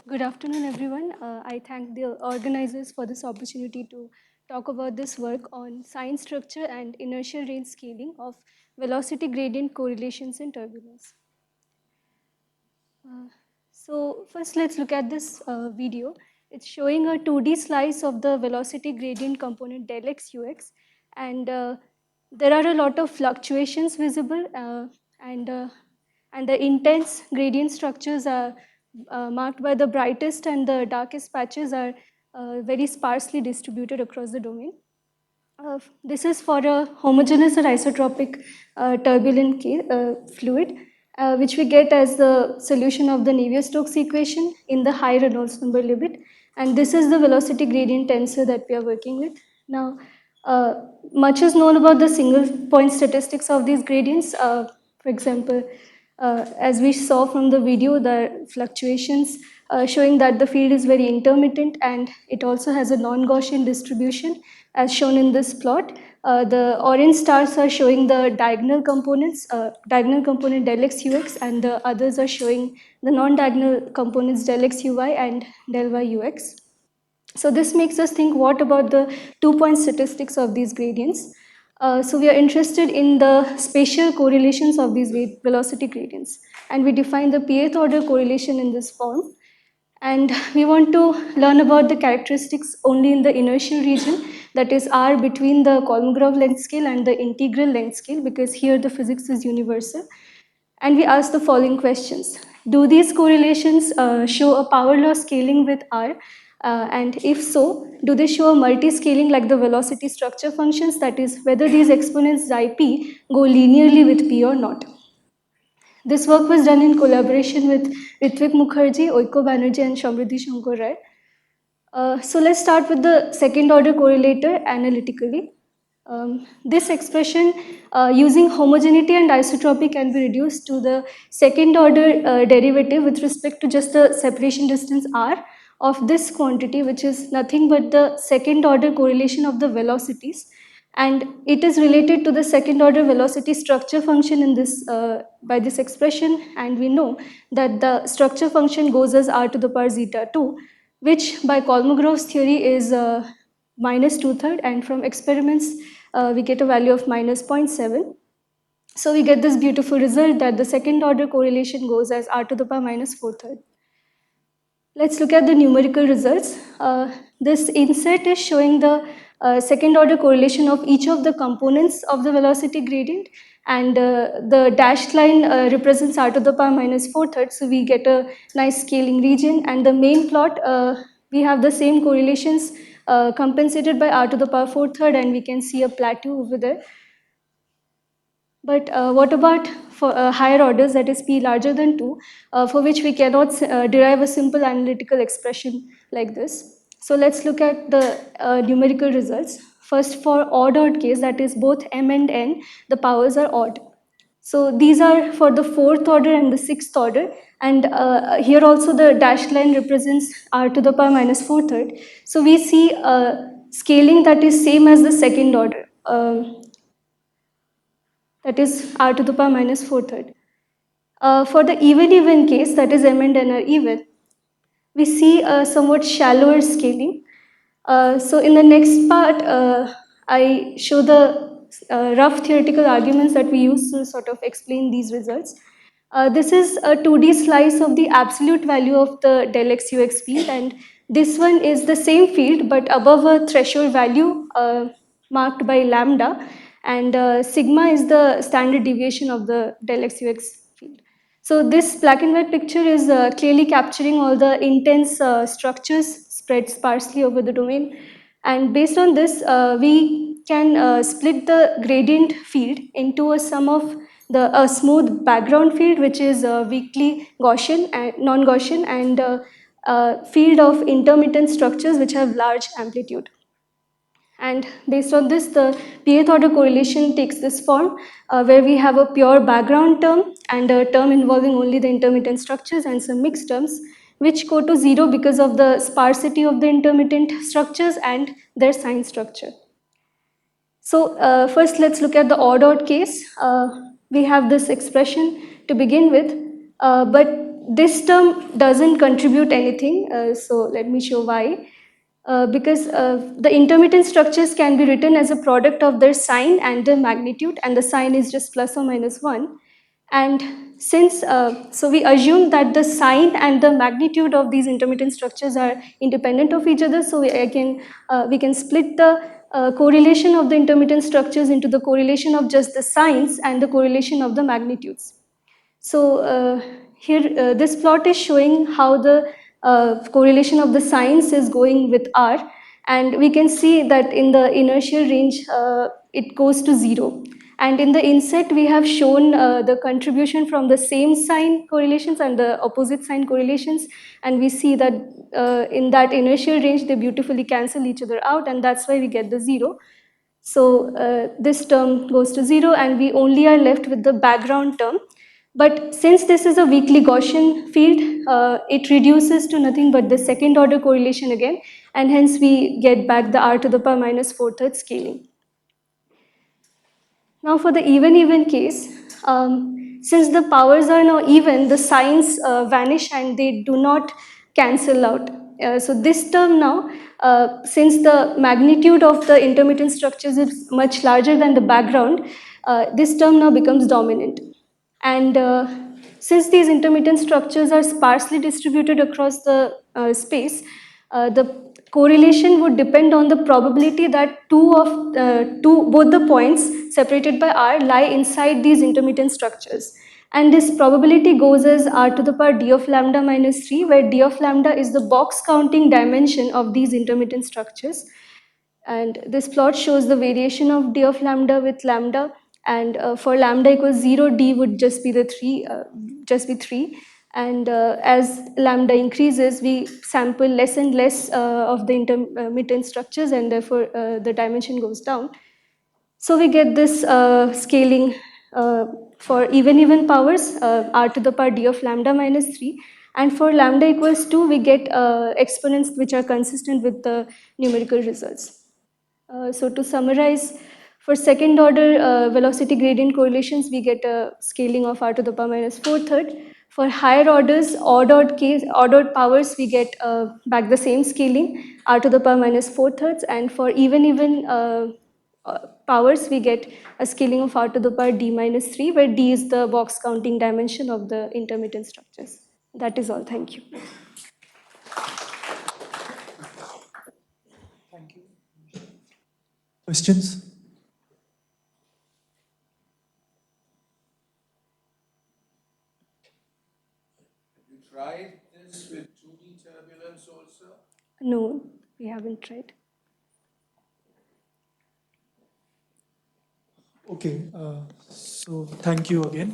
Good afternoon, everyone. I thank the organizers for this opportunity to talk about this work on sign structure and inertial range scaling of velocity gradient correlations in turbulence. So first, let's look at this video. It's showing a 2D slice of the velocity gradient component del x ux, and there are a lot of fluctuations visible, and the intense gradient structures are marked by the brightest and the darkest patches are very sparsely distributed across the domain. This is for a homogeneous or isotropic turbulent fluid, which we get as the solution of the Navier-Stokes equation in the high Reynolds number limit. And this is the velocity gradient tensor that we are working with. Now, much is known about the single point statistics of these gradients. For example, as we saw from the video, the fluctuations showing that the field is very intermittent and it also has a non-Gaussian distribution as shown in this plot. The orange stars are showing the diagonal components, diagonal component del x ux, and the others are showing the non-diagonal components del x uy and del y ux. So this makes us think, what about the 2-point statistics of these gradients? So we are interested in the spatial correlations of these velocity gradients, and we define the pth order correlation in this form. And we want to learn about the characteristics only in the inertial region, that is R between the Kolmogorov length scale and the integral length scale, because here the physics is universal. And we ask the following questions. Do these correlations show a power law scaling with R? And if so, do they show a multi-scaling like the velocity structure functions, that is, whether these exponents xi p go linearly with p or not? This work was done in collaboration with Ritvik Mukherjee, Oiko Banerjee, and Samriddhi Shankar Rai. So let's start with the second order correlator analytically. This expression using homogeneity and isotropy can be reduced to the second order derivative with respect to just the separation distance r of this quantity, which is nothing but the second order correlation of the velocities, and it is related to the second order velocity structure function in this by this expression. And we know that the structure function goes as r to the power zeta 2, which by Kolmogorov's theory is minus 2/3, and from experiments we get a value of minus 0.7. So we get this beautiful result that the second order correlation goes as r to the power minus 4/3. Let's look at the numerical results. This inset is showing the second order correlation of each of the components of the velocity gradient, and the dashed line represents r to the power minus 4/3, so we get a nice scaling region. And the main plot, we have the same correlations compensated by r to the power 4/3, and we can see a plateau over there. But what about for higher orders, that is p larger than 2, for which we cannot derive a simple analytical expression like this? So let's look at the numerical results. First, for odd case, that is both m and n, the powers are odd. So these are for the fourth order and the sixth order, and here also the dashed line represents r to the power minus 4/3. So we see scaling that is same as the second order. That is r to the power minus 4/3. For the even case, that is m and n are even, we see a somewhat shallower scaling. So in the next part, I show the rough theoretical arguments that we use to sort of explain these results. This is a 2D slice of the absolute value of the del x ux field, and this one is the same field but above a threshold value marked by lambda, and sigma is the standard deviation of the del x ux field. So this black and white picture is clearly capturing all the intense structures spread sparsely over the domain, and based on this we can split the gradient field into a sum of the smooth background field, which is weakly Gaussian and non-Gaussian, and field of intermittent structures which have large amplitude. And based on this, the pth order correlation takes this form, where we have a pure background term and a term involving only the intermittent structures and some mixed terms, which go to 0 because of the sparsity of the intermittent structures and their sign structure. So first, let's look at the odd case. We have this expression to begin with, but this term doesn't contribute anything, so let me show why. Because the intermittent structures can be written as a product of their sign and their magnitude, and the sign is just plus or minus 1. And since, so we assume that the sign and the magnitude of these intermittent structures are independent of each other, so we can split the correlation of the intermittent structures into the correlation of just the signs and the correlation of the magnitudes. So here, this plot is showing how the correlation of the signs is going with R, and we can see that in the inertial range, it goes to 0. And in the inset, we have shown the contribution from the same sign correlations and the opposite sign correlations, and we see that in that inertial range, they beautifully cancel each other out, and that's why we get the 0. So this term goes to 0, and we only are left with the background term. But since this is a weakly Gaussian field, it reduces to nothing but the second order correlation again, and hence we get back the r to the power minus 4/3 scaling. Now for the even case, since the powers are now even, the signs vanish and they do not cancel out. So this term now, since the magnitude of the intermittent structures is much larger than the background, this term now becomes dominant. And since these intermittent structures are sparsely distributed across the space, the correlation would depend on the probability that both the points separated by r lie inside these intermittent structures. And this probability goes as r to the power d of lambda minus 3, where d of lambda is the box counting dimension of these intermittent structures. And this plot shows the variation of d of lambda with lambda, and for lambda equals 0, d would just be 3, and as lambda increases, we sample less and less of the intermittent structures, and therefore the dimension goes down. So we get this scaling for even powers, r to the power d of lambda minus 3, and for lambda equals 2, we get exponents which are consistent with the numerical results. So to summarize, for second order velocity gradient correlations, we get a scaling of r to the power minus 4/3. For higher orders, odd powers, we get back the same scaling, r to the power minus 4/3, and for even powers, we get a scaling of r to the power d minus 3, where d is the box counting dimension of the intermittent structures. That is all. Thank you. Thank you. Questions? Have you tried this with 2D turbulence also? No, we haven't tried. Okay, so thank you again.